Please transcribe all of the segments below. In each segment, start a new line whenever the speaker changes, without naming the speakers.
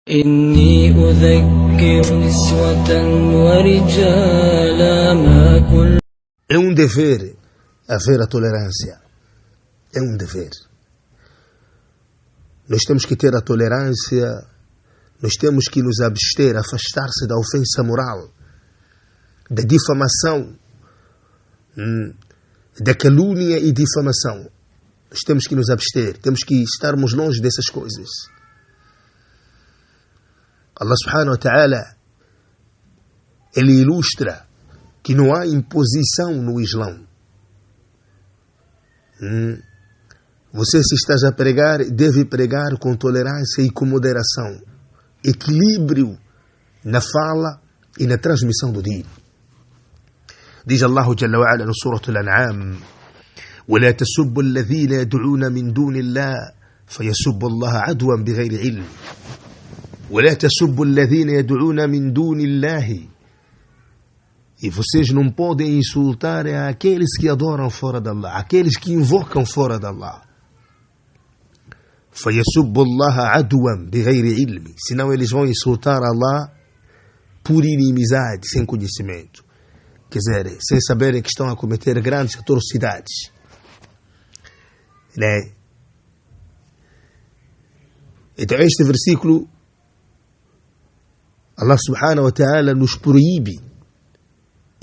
إني أذكر نسوة ورجالا ما كل.
É um dever haver a tolerância. É um dever. Nós temos que ter a tolerância, nós temos que nos abster, afastar-se da ofensa moral, da difamação, da calúnia e difamação. Nós temos que nos abster, temos que estarmos longe dessas coisas. Allah subhanahu wa ta'ala, ele ilustra que não há imposição no Islão. Você, se estás a pregar, deve pregar com tolerância e com moderação, equilíbrio na fala e na transmissão do dino. Diz Allah Jalla wa Ala no Surah Al-An'am: وَلَا تَسُبُّوا الَّذِينَ يَدْعُونَ مِن دُونِ اللَّهِ فَيَسُبُّوا اللَّهَ عَدْوًا بِغَيْرِ عِلْمٍ وَلَا تَسُبُّوا الَّذِينَ يَدْعُونَ مِن دُونِ اللَّهِ. E vocês não podem insultar aqueles que adoram fora de Allah, aqueles que invocam fora de Allah. فَيَسُبُّوا اللَّهَ عَدْوًا بِغَيْرِ عِلْمٍ. Senão eles vão insultar Allah por inimizade, sem conhecimento. Quer dizer, sem saberem que estão a cometer grandes atrocidades. Né? Então este versículo, Allah subhanahu wa ta'ala nos proíbe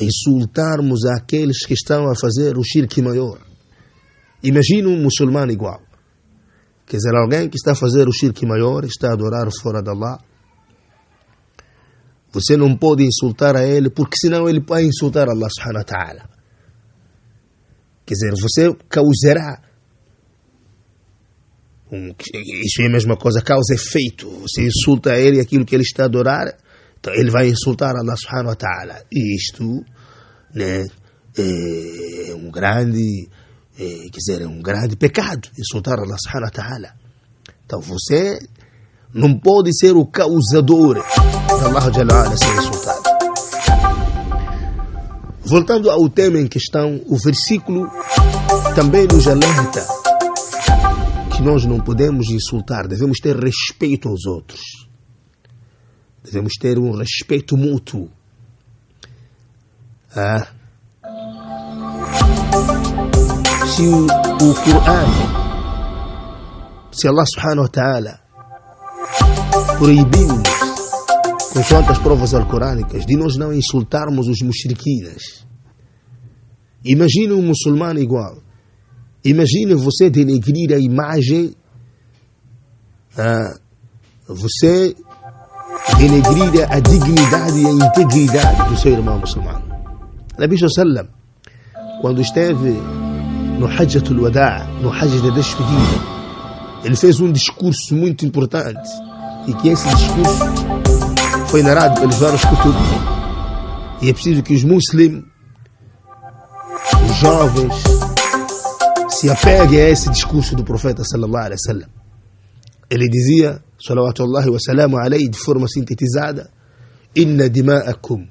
insultarmos aqueles que estão a fazer o shirk maior. Imagina um muçulmano igual. Quer dizer, alguém que está a fazer o shirk maior, está a adorar fora de Allah. Você não pode insultar a ele, porque senão ele vai insultar Allah subhanahu wa ta'ala. Quer dizer, você causará. Isso é a mesma coisa, causa efeito. Você insulta a ele aquilo que ele está a adorar, então ele vai insultar Allah subhanahu wa ta'ala. E isto, né, é um grande, é um grande pecado, insultar Allah subhanahu wa ta'ala. Então você não pode ser o causador de Allah Jalla wa Ala ser insultado. Voltando ao tema em questão, o versículo também nos alerta que nós não podemos insultar, devemos ter respeito aos outros. Devemos ter um respeito mútuo. Se o Corão, se Allah subhanahu wa ta'ala proibiu-nos, consoante as provas alcorânicas, de nós não insultarmos os mushriquinas. Imagine um muçulmano igual. Imagine você denegrir a imagem, você denegrir a dignidade e a integridade do seu irmão muçulmano. Nabi sallam, quando esteve no Hajjatul Wada', no Hajj da despedida, ele fez um discurso muito importante, e que esse discurso foi narrado pelos vários kutub. E é preciso que os muçulmanos, os jovens, se apeguem a esse discurso do profeta sallallahu alaihi wasallam. Ele dizia, salawatullahi wa salamu alayhi, de forma sintetizada: inna dima'akum.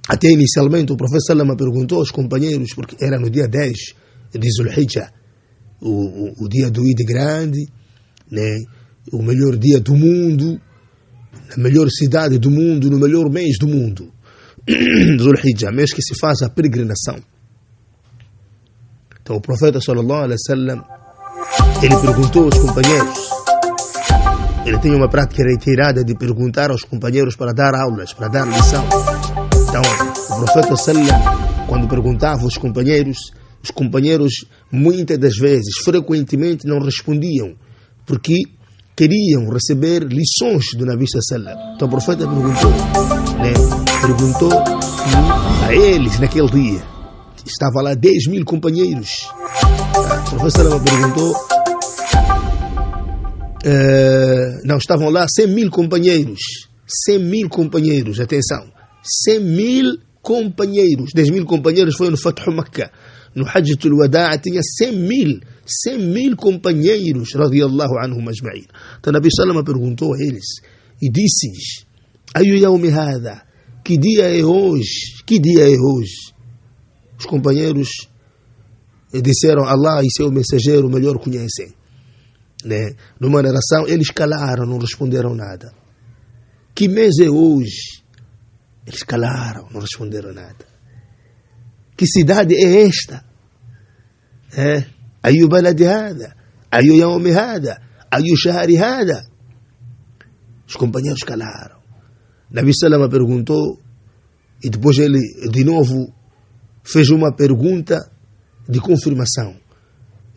Até inicialmente o profeta sallallahu perguntou aos companheiros, porque era no dia 10 de Zulhijjah, o dia do Eid grande, né? O melhor dia do mundo, na melhor cidade do mundo, no melhor mês do mundo, Zulhijjah, mês que se faz a peregrinação. Então o profeta sallallahu alaihi wasallam, ele perguntou aos companheiros. Ele tem uma prática reiterada de perguntar aos companheiros para dar aulas, para dar lição. Então o profeta sallallahu, quando perguntava aos companheiros, os companheiros muitas das vezes, frequentemente, não respondiam, porque queriam receber lições do Nabi sallallahu. Então o profeta perguntou a eles naquele dia. Estava lá 10.000 companheiros. O professor perguntou, não, estavam lá 100.000 companheiros. 100.000 companheiros, atenção, 100.000 companheiros. 10.000 companheiros foi no Fathu Makkah. No Hajjatul Wada' tinha 100.000 companheiros, radiyallahu anhum ajma'in. Então o Nabi sallallahu perguntou a eles e disse-lhes: ayu yawmi hadha? Que dia é hoje? Que dia é hoje? Os companheiros disseram: Allah e seu mensageiro melhor conhecem. né? Numa narração, eles calaram, não responderam nada. Que mês é hoje? Eles calaram, não responderam nada. Que cidade é esta? أي بلد هذا؟ أي يوم هذا؟ أي شهر هذا? Os companheiros calaram. Nabi Salama perguntou e depois ele de novo fez uma pergunta de confirmação.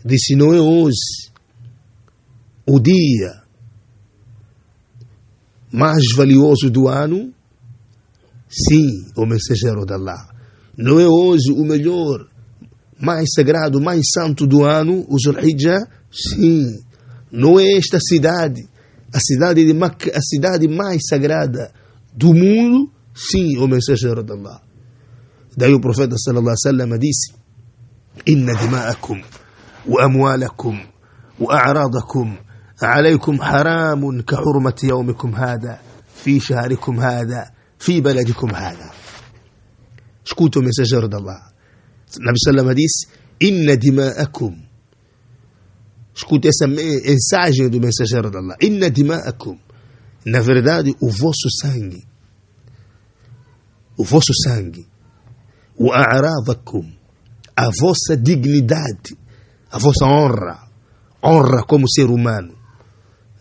Disse: não é hoje o dia mais valioso do ano? Sim, o mensageiro de Allah. Não é hoje o melhor, mais sagrado, mais santo do ano, o Zulhijjah? Sim. Não é esta cidade, a cidade de Meca, a cidade mais sagrada do mundo? Sim, o mensageiro de Allah. Daí o profeta sallallahu alaihi wasallam disse: inna dima'akum wa amwalakum wa a'radakum alaykum haramun ka hurmati yawmikum hada fi shahrikum hada fi baladikum hada. Escuta o mensageiro de Allah. Nabi sallallahu disse: inna dima'akum. Escuta essa mensagem do mensageiro de Allah. Inna dima'akum. Na verdade, o vosso sangue, o a'radakum, a vossa dignidade, a vossa honra como ser humano,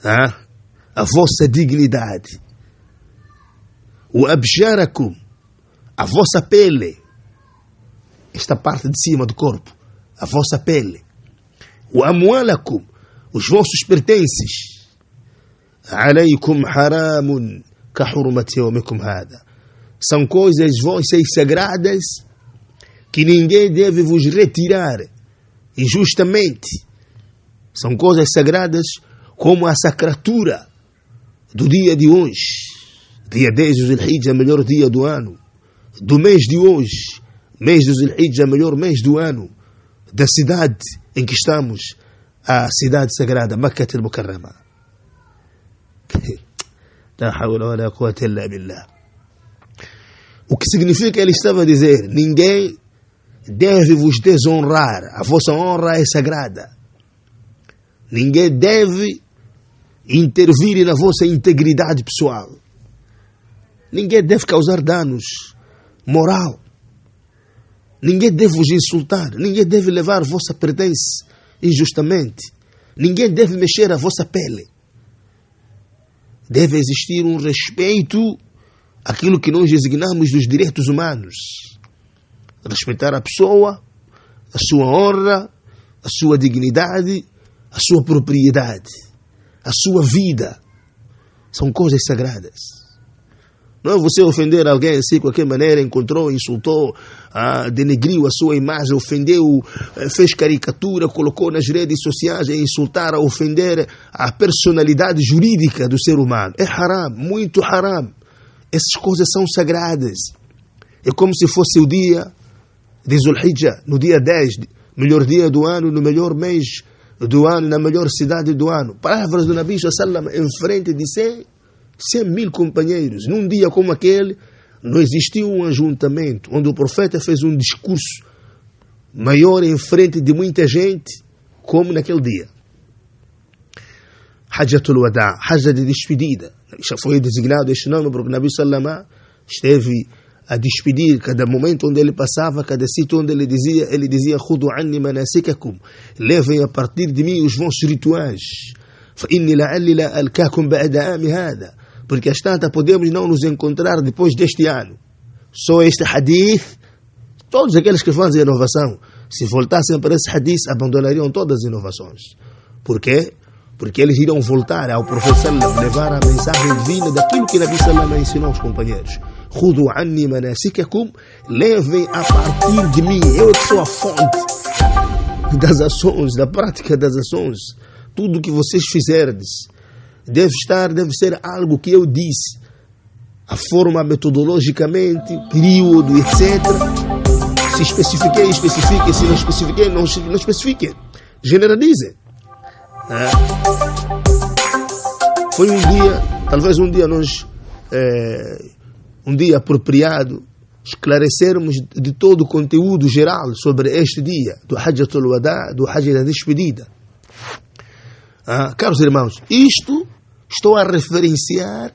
a vossa dignidade, o abjarakum, a vossa pele, esta parte de cima do corpo, a vossa pele, o amwalakum, os vossos pertences, alaykum haramun ka hurmati yawmikum hada. São coisas vossas sagradas que ninguém deve vos retirar injustamente. São coisas sagradas como a sacratura do dia de hoje, dia 10 do Zulhijjah, melhor dia do ano, do mês de hoje, mês do Zulhijjah, melhor mês do ano, da cidade em que estamos, a cidade sagrada, Makkah al-Mukarrama. La hawla wa la quwwata illa billah. O que significa, ele estava a dizer: ninguém deve vos desonrar, a vossa honra é sagrada. Ninguém deve intervir na vossa integridade pessoal. Ninguém deve causar danos moral. Ninguém deve vos insultar. Ninguém deve levar a vossa pertence injustamente. Ninguém deve mexer a vossa pele. Deve existir um respeito àquilo que nós designamos dos direitos humanos. Respeitar a pessoa, a sua honra, a sua dignidade, a sua propriedade, a sua vida. São coisas sagradas. Não é você ofender alguém assim, de qualquer maneira, encontrou, insultou, denegriu a sua imagem, ofendeu, fez caricatura, colocou nas redes sociais a insultar, a ofender a personalidade jurídica do ser humano. É haram, muito haram. Essas coisas são sagradas. É como se fosse o dia de Zulhijjah, no dia 10, melhor dia do ano, no melhor mês do ano, na melhor cidade do ano. Palavras do Nabi sallallahu alaihi wasallam em frente de 100.000 companheiros. Num dia como aquele, não existiu um ajuntamento onde o profeta fez um discurso maior em frente de muita gente como naquele dia. Hajjatul Wada', Hajja de despedida. Já foi designado este nome porque o Nabi sallallahu alaihi wasallam esteve a despedir cada momento onde ele passava, cada sítio onde ele dizia: Khudu anni manasikakum, levem a partir de mim os vossos rituais. Fa inni la'alli la alkakum ba'da ami hada, porque às tantas podemos não nos encontrar depois deste ano. Só este hadith, todos aqueles que fazem inovação, se voltassem para esse hadith, abandonariam todas as inovações. Por quê? Porque eles irão voltar ao profeta sallam, levar a mensagem divina daquilo que Nabi sallam ensinou aos companheiros. Khudu anni manasikakum, levem a partir de mim. Eu que sou a fonte das ações, da prática das ações. Tudo que vocês fizerdes deve ser algo que eu disse. A forma metodologicamente, período, etc. Se especifiquei, especifique. Se não especifiquei, não especifique. Generalize. Foi um dia, talvez um dia nós, um dia apropriado, esclarecermos de todo o conteúdo geral sobre este dia, do Hajjatul Wada', do Hajj da despedida. Caros irmãos, isto estou a referenciar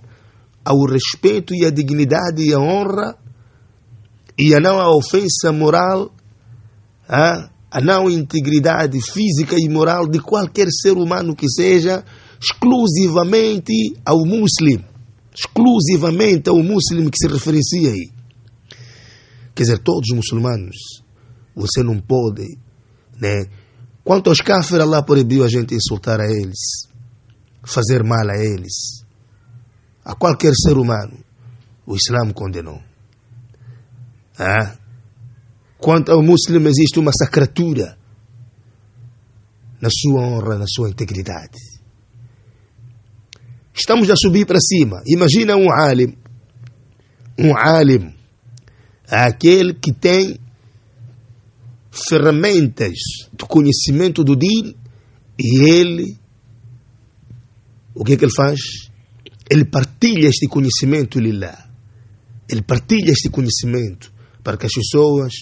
ao respeito e à dignidade e à honra e a não à ofensa moral, a não integridade física e moral de qualquer ser humano que seja, exclusivamente ao muslim que se referencia aí. Quer dizer, todos os muçulmanos, você não pode, né? Quanto aos kafir, Allah proibiu a gente insultar a eles, fazer mal a eles, a qualquer ser humano. O Islã condenou. Quanto ao muslim, existe uma sacratura na sua honra, na sua integridade. Estamos a subir para cima. Imagina um alim, aquele que tem ferramentas de conhecimento do din, e ele, o que é que ele faz? Ele partilha este conhecimento lillah. Ele partilha este conhecimento para que as pessoas,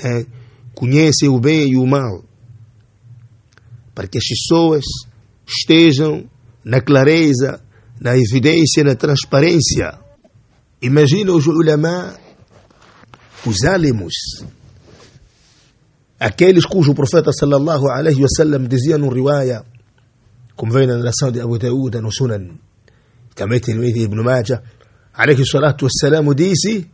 né, conheçam o bem e o mal, para que as pessoas estejam na clareza, na evidência, na transparência. Imagina os ulama, os alimos, aqueles cujo profeta sallallahu alaihi wasallam dizia no riwaya, como vem na narração de Abu Daud no Sunan, também Tirmidhi Ibn Majah, alaihi salatu wassalam, disse: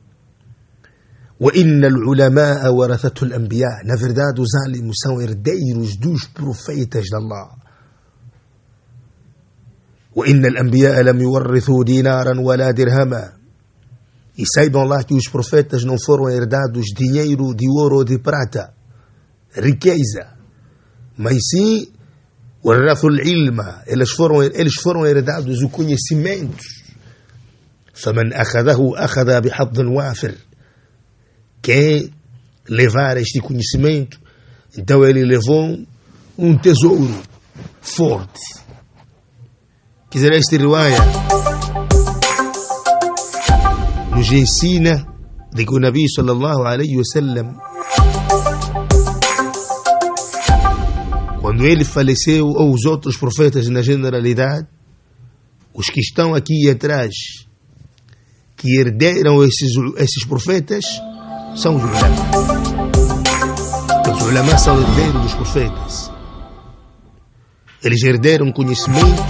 وَإِنَّ الْعُلَمَاءَ وَرَثَةُ الْأَنْبِيَاءِ. Na verdade, os alimos são herdeiros dos profetas de Allah. وَإِنَّ الْأَنْبِيَاءَ لَمْ يُوَرِّثُوا دِينَارًا وَلَا دِرْهَمًا. E saibam lá que os profetas não foram herdados dinheiro de ouro ou de prata, riqueza, mas sim وَرَثُوا الْعِلْمَ. Eles foram herdados o conhecimento. فَمَنْ أَخَذَهُ أَخَذَ بِحَظٍ وَافِرٍ. Quem levar este conhecimento, então ele levou um tesouro forte. Quer dizer, esta riwaya nos ensina de que o Nabi sallallahu alaihi wasallam, quando ele faleceu, ou os outros profetas na generalidade, os que estão aqui atrás, que herderam esses profetas, são os ulama. Os ulama são herdeiros dos profetas. Eles herderam conhecimento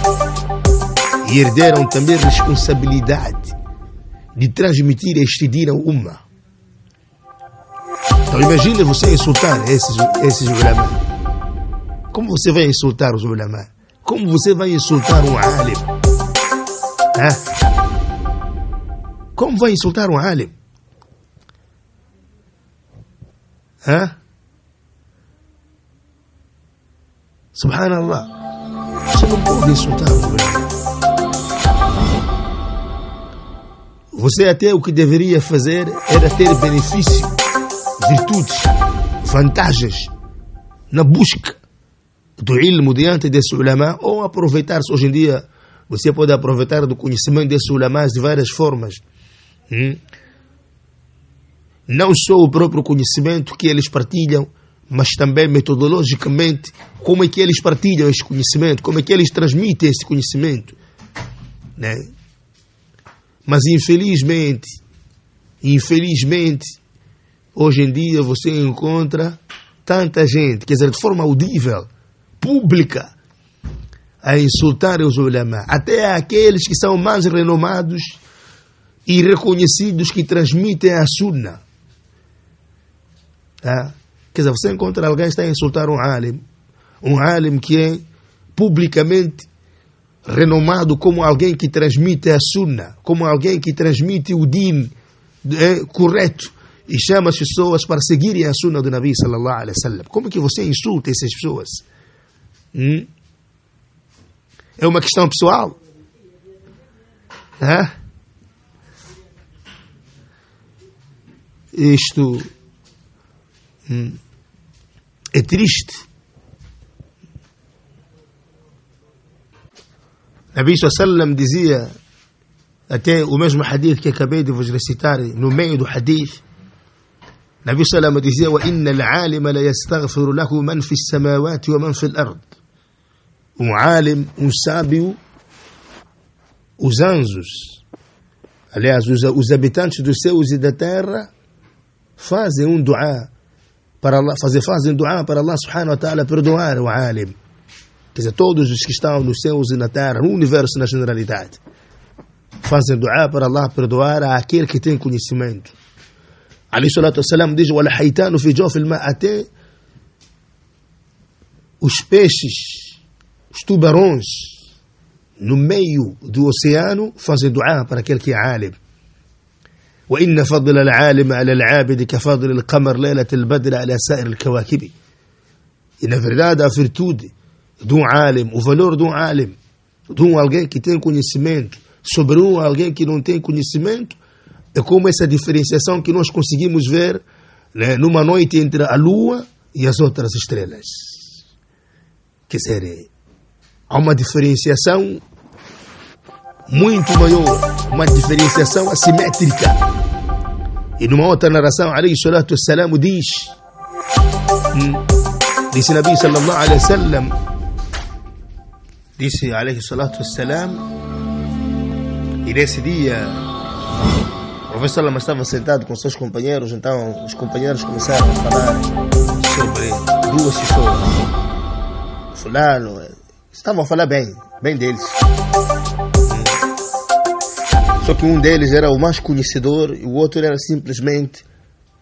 e herderam também responsabilidade de transmitir este din ao ummah. Então imagine você insultar esses ulama. Como você vai insultar os ulama? Como você vai insultar um alim? Como vai insultar um alim? Subhanallah. Você não pode insultar os ulama. Você até o que deveria fazer era ter benefício, virtudes, vantagens na busca do ilmo diante desse ulama, ou aproveitar-se. Hoje em dia você pode aproveitar do conhecimento desses ulamás de várias formas. Não só o próprio conhecimento que eles partilham, mas também metodologicamente como é que eles partilham este conhecimento, como é que eles transmitem este conhecimento, né? Mas infelizmente, hoje em dia você encontra tanta gente, quer dizer, de forma audível, pública, a insultar os ulama, até aqueles que são mais renomados e reconhecidos, que transmitem a sunna. Quer dizer, você encontra alguém que está a insultar um alim que é publicamente renomado como alguém que transmite a sunna, como alguém que transmite o din correto, e chama as pessoas para seguirem a sunna do Nabi sallallahu alaihi wasallam. Como que você insulta essas pessoas? É uma questão pessoal? Isto é triste. Nabi sallam dizia, até o mesmo hadith que acabei de vos recitar, no meio do hadith, Nabi sallam dizia: وَإِنَّ الْعَالِمَ لَيَسْتَغْفِرُ لَهُ مَنْ فِي السَّمَاوَاتِ وَمَنْ فِي الْأَرْضِ. um alim, um sábio, os anjos, aliás, os habitantes dos céus e da terra, fazem um dua para Allah, fazem dua para Allah subhanahu wa ta'ala perdoar o alim. Quer dizer, todos os que estão nos céus e na terra, no universo na generalidade, fazem dua para Allah perdoar àquele que tem conhecimento. Ali salatu wassalam diz: وَلَحَيْتَانُ فِي جَوْفِ الْمَاءِ, até os peixes, os tubarões, no meio do oceano, fazem dua para aquele que é alim. وإن فضل العالم على العابد كفضل القمر ليلة البدر على سائر الكواكب. E na verdade a virtude de um alim, o valor de um alim, de um alguém que tem conhecimento sobre alguém que não tem conhecimento, é como essa diferenciação que nós conseguimos ver, né, numa noite entre a lua e as outras estrelas. Quer dizer, há uma diferenciação muito maior, uma diferenciação assimétrica. E numa outra narração, alayhi salatu wassalam, disse Nabi sallallahu alayhi wa sallam, disse alayhi salatu wassalam, e nesse dia o professor Sallam estava sentado com seus companheiros, então os companheiros começaram a falar sobre duas pessoas. Fulano, estavam a falar bem deles. Só que um deles era o mais conhecedor e o outro era simplesmente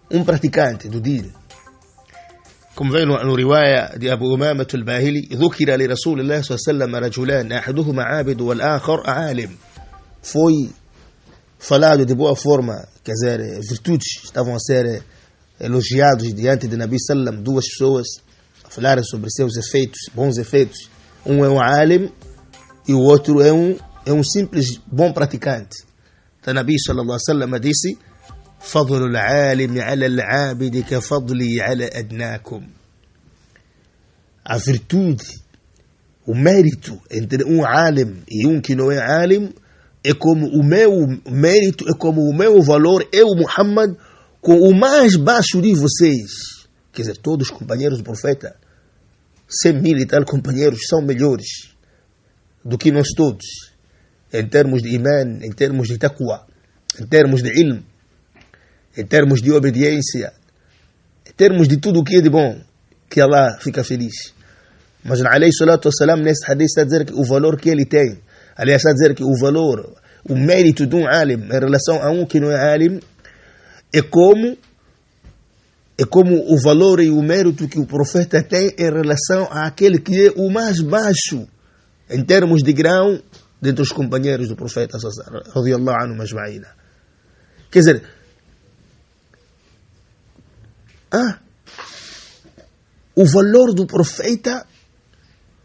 um praticante do din. Como vem no riwaya de Abu Umamah al-Bahili, ذكر لرسول الله صلى الله عليه وسلم رجلان أحدهما عابد والآخر عالم. Foi falado de boa forma, quer dizer, virtudes estavam a ser elogiados diante de Nabi Sallam, duas pessoas a falarem sobre seus efeitos, bons efeitos. Um é um alim e o outro é um simples bom praticante. Então Nabi Sallallahu Alaihi Wasallam disse: فضل العالم على العابد كفضلي على أدناكم. A virtude, o mérito entre um alim e um que não é alim é como o meu mérito, é como o meu valor, eu, Muhammad, com o mais baixo de vocês. Quer dizer, todos os companheiros do profeta, 100.000 e tal companheiros, são melhores do que nós todos, em termos de iman, em termos de taqwa, em termos de ilm, em termos de obediência, em termos de tudo o que é de bom, que Allah fica feliz. Mas alayhi salatu wassalam, nesse hadith, está a dizer que o valor que ele tem, aliás, está a dizer que o valor, o mérito de um alim em relação a um que não é alim, é como o valor e o mérito que o profeta tem em relação àquele que é o mais baixo em termos de grau dentre os companheiros do profeta radiyallahu anhu majma'ina. Quer dizer, o valor do profeta,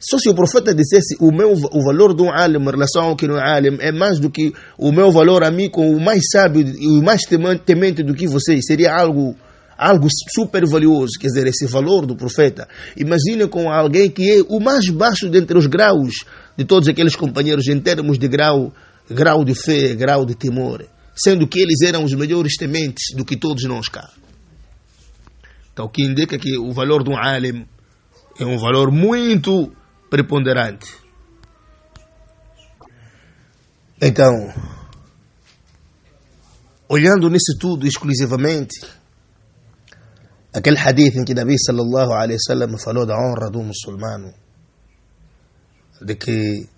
só se o profeta dissesse o valor de um alim em relação ao que não é alim é mais do que o meu valor a mim com o mais sábio e o mais temente do que vocês, seria algo super valioso. Quer dizer, esse valor do profeta, imagine com alguém que é o mais baixo dentre os graus de todos aqueles companheiros em termos de grau de fé, grau de temor, sendo que eles eram os melhores tementes do que todos nós cá. Então, o que indica que o valor de um alim é um valor muito preponderante. Então, olhando nisso tudo exclusivamente, aquele hadith em que Nabi sallallahu alaihi wasallam falou da honra do muçulmano, de que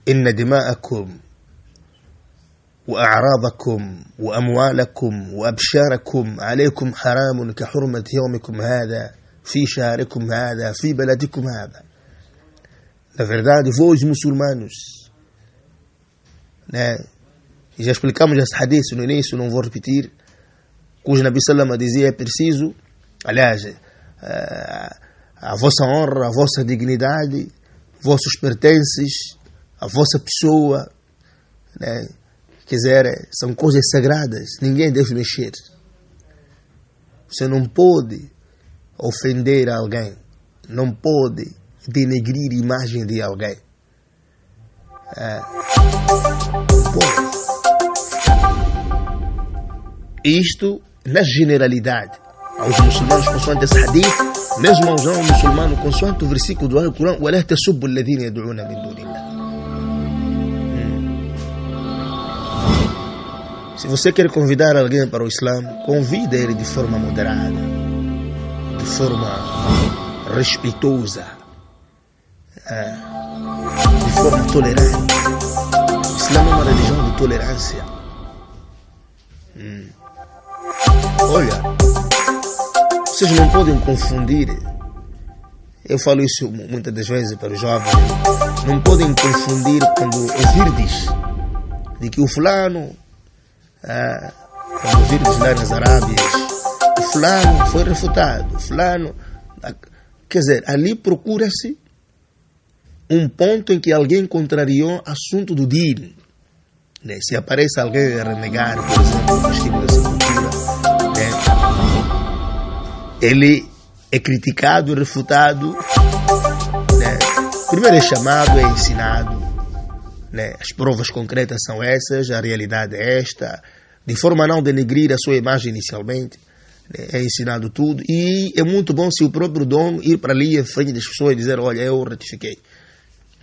inna dima'akum wa a'radakum wa amwalakum wa absharakum alaykum haramun ka hurmati yawmikum hada fi shahrikum hada fi baladikum hada. Na verdade, vós muçulmanos, né? Já explicamos esse hadith no início, não vou repetir, cujo Nabi Sallam dizia: é preciso, aliás, a vossa honra, a vossa dignidade, vossos pertences, a vossa pessoa, né? Quer dizer, são coisas sagradas, ninguém deve mexer. Você não pode ofender alguém, não pode denegrir a imagem de alguém. Não pode. Isto na generalidade. aos muçulmanos consoante esse hadith, mesmo aos não muçulmanos consoante o versículo do Alcorão: وَلَا تَسُبُّوا الَّذِينَ يَدْعُونَ مِن دُونِ اللَّهِ. Se você quer convidar alguém para o Islã, convida ele de forma moderada, de forma respeitosa, de forma tolerante. O Islã é uma religião de tolerância. Olha, vocês não podem confundir. Eu falo isso muitas das vezes para os jovens. Não podem confundir quando ouvirdes de que o fulano, quando ouvirdes lá nas Arábias, o fulano foi refutado, o fulano. Quer dizer, ali procura-se um ponto em que alguém contrariou assunto do din. Né? Se aparece alguém a renegar, por exemplo, o castigo da sepultura, né? Ele é criticado, refutado, né? Primeiro é chamado, é ensinado, né? As provas concretas são essas, a realidade é esta, de forma a não denegrir a sua imagem inicialmente, né? É ensinado tudo, e é muito bom se o próprio dono ir para ali em frente das pessoas e dizer: olha, eu ratifiquei.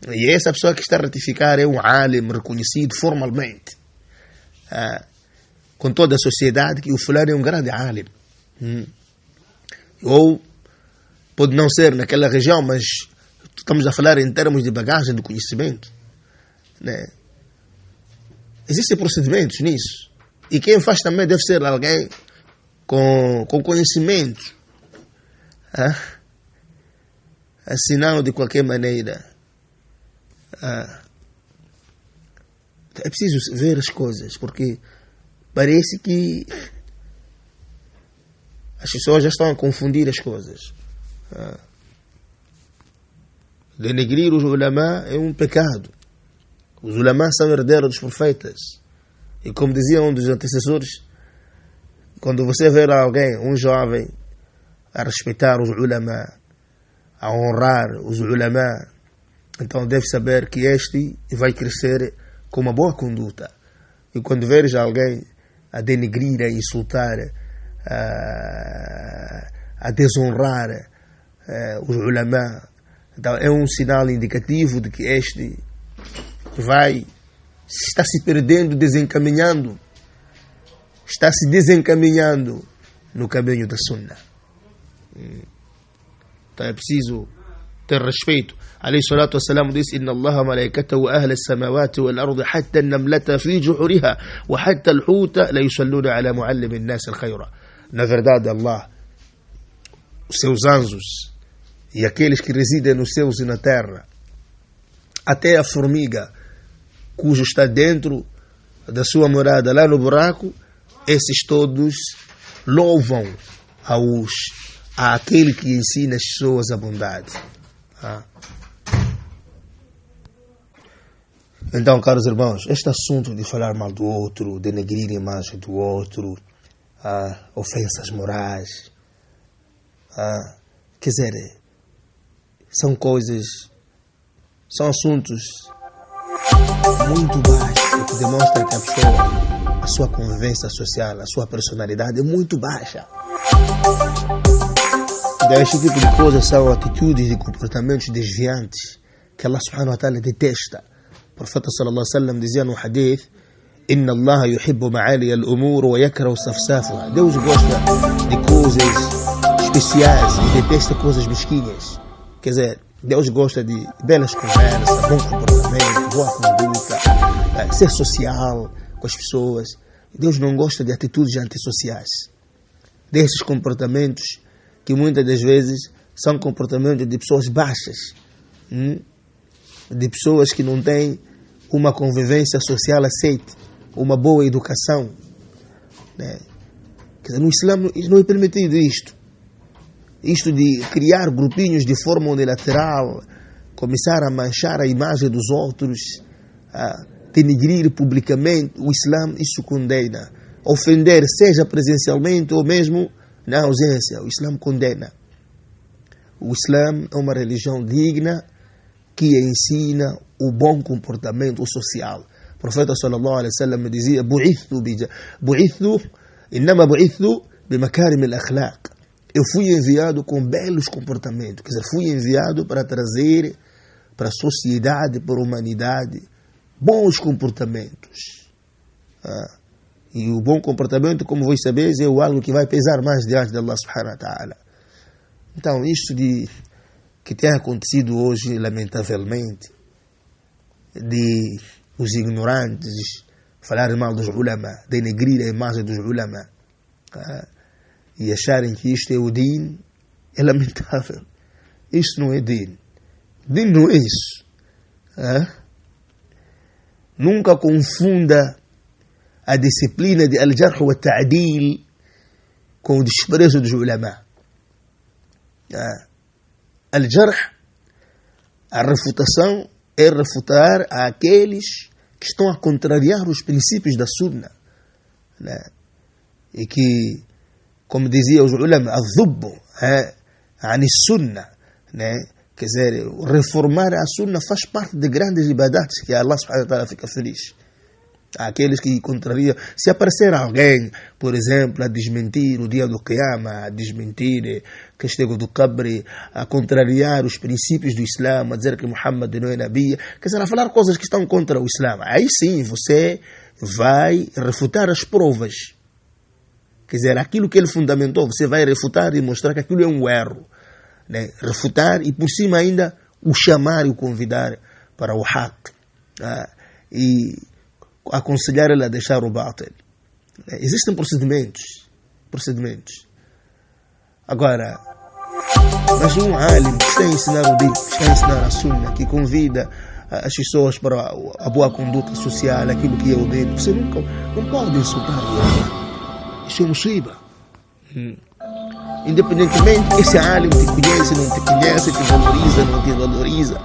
E essa pessoa que está a ratificar é um alim reconhecido formalmente, com toda a sociedade, que o fulano é um grande alim. Ou pode não ser naquela região, mas estamos a falar em termos de bagagem de conhecimento, né? Existem procedimentos nisso. E quem faz também deve ser alguém com conhecimento. Senão, de qualquer maneira, é preciso ver as coisas, porque parece que as pessoas já estão a confundir as coisas. Denegrir os ulama é um pecado. Os ulama são herdeiros dos profetas. E como dizia um dos antecessores, quando você ver alguém, um jovem, a respeitar os ulama, a honrar os ulama, então deve saber que este vai crescer com uma boa conduta. E quando veres alguém a denegrir, a insultar, a desonrar os ulama, então é um sinal indicativo de que este está se perdendo, está se desencaminhando no caminho da Sunnah. Então é preciso ter respeito. عليه الصلاة والسلام disse: إن الله ملائكته وأهل السماوات والأرض حتى النملة في جحرها وحتى الحوت لا يصلون على معلم الناس الخير. Na verdade, Allah, os seus anjos e aqueles que residem nos céus e na terra, até a formiga cujo está dentro da sua morada lá no buraco, esses todos louvam àquele que ensina as pessoas a bondade. Então, caros irmãos, este assunto de falar mal do outro, denegrir a imagem do outro, ofensas morais, quer dizer, são assuntos muito baixos, que demonstram que a sua convivência social, a sua personalidade é muito baixa. Então, este tipo de coisas são atitudes e comportamentos desviantes que Allah subhanahu wa ta'ala detesta. O profeta sallallahu alaihi wasallam dizia no hadith: Inna Allah yuhibbu ma'ali al-umur wa yakrahu safsafuha. Deus gosta de coisas especiais e detesta coisas mesquinhas. Quer dizer, Deus gosta de belas conversas, bom comportamento, boa conduta, ser social com as pessoas. Deus não gosta de atitudes antissociais, desses comportamentos que muitas das vezes são comportamentos de pessoas baixas, de pessoas que não têm uma convivência social aceite, uma boa educação, né? Quer dizer, no Islã não é permitido isto de criar grupinhos de forma unilateral, começar a manchar a imagem dos outros, denegrir publicamente. O Islã isso condena. Ofender, seja presencialmente ou mesmo na ausência, o Islã condena. O Islã é uma religião digna que ensina o bom comportamento social. O profeta sallallahu alaihi wasallam dizia: innama bu'ithu bimakarim al-akhlaq. Eu fui enviado com belos comportamentos. Quer dizer, fui enviado para trazer para a sociedade, para a humanidade, bons comportamentos. E o bom comportamento, como vós sabeis, é algo que vai pesar mais diante de Allah subhanahu wa ta'ala. Então, isto que tem acontecido hoje, lamentavelmente, de os ignorantes falarem mal dos ulama, denegrir a imagem dos ulama, e acharem que isto é o din, é lamentável. Isto não é din. Din não é isso. Nunca confunda a disciplina de al-jarh wa ta'dil com o desprezo dos ulama. Al-jarh, a refutação, é refutar aqueles que estão a contrariar os princípios da sunna. E que, como dizia os ulama, al-dhubbu ani sunna, quer dizer, reformar a sunna faz parte de grandes ibadates que Allah subhanahu wa ta'ala fica feliz. Aqueles que contrariam, se aparecer alguém, por exemplo, a desmentir o dia do Qiyamah, a desmentir castigo do Qabri, a contrariar os princípios do Islã, a dizer que Muhammad não é Nabi, quer dizer, a falar coisas que estão contra o Islã, aí sim você vai refutar as provas. Quer dizer, aquilo que ele fundamentou, você vai refutar e mostrar que aquilo é um erro. Refutar e por cima ainda o chamar e o convidar para o haq. E aconselhar ele a deixar o batil. Existem procedimentos. Agora, mas um alim que está a ensinar o din, que está a ensinar a sunna, que convida as pessoas para a boa conduta social, aquilo que é o din, você não pode insultar o alim. Isso é musiba. Independentemente esse alim te conhece, não te conhece, te valoriza, não te valoriza.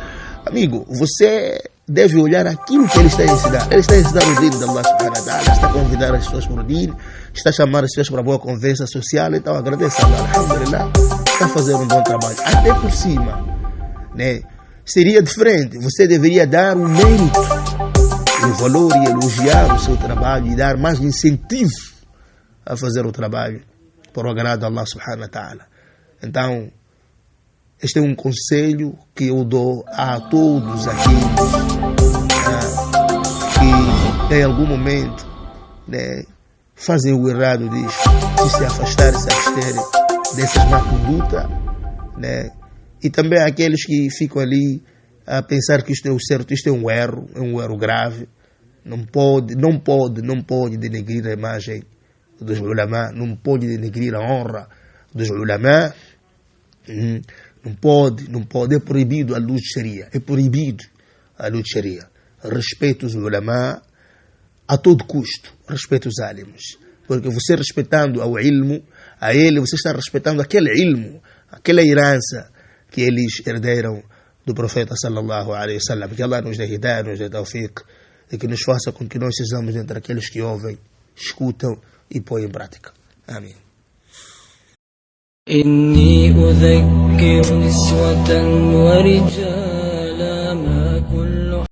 Amigo, você deve olhar aquilo que ele está a ensinar. Ele está a ensinar o din de Allah subhanahu wa ta'ala, está a convidar as pessoas para o din, está a chamar as pessoas para a boa conversa social, então agradeça a Allah, alhamdulillah, está a fazer um bom trabalho. Até por cima, seria diferente, você deveria dar um mérito, um valor e elogiar o seu trabalho e dar mais incentivo a fazer o trabalho por o agrado de Allah subhanahu wa ta'ala. Então, este é um conselho que eu dou a todos aqueles que em algum momento fazem o errado disto, de se afastar, se absterem dessas má conduta, e também aqueles que ficam ali a pensar que isto é o certo, isto é um erro grave. Não pode denegrir a imagem dos ulama, não pode denegrir a honra dos ulama, não pode, é proibido a luz de Sharia, Respeito os ulama a todo custo, respeito os alims, porque você respeitando ao ilmo, a ele você está respeitando aquele ilmo, aquela herança que eles herderam do profeta sallallahu alaihi wasallam. Que Allah nos dê hidayah, nos dê tawfiq, e que nos faça com que nós sejamos entre aqueles que ouvem, escutam e põem em prática. Amém.
إني أذكر نسوة ورجال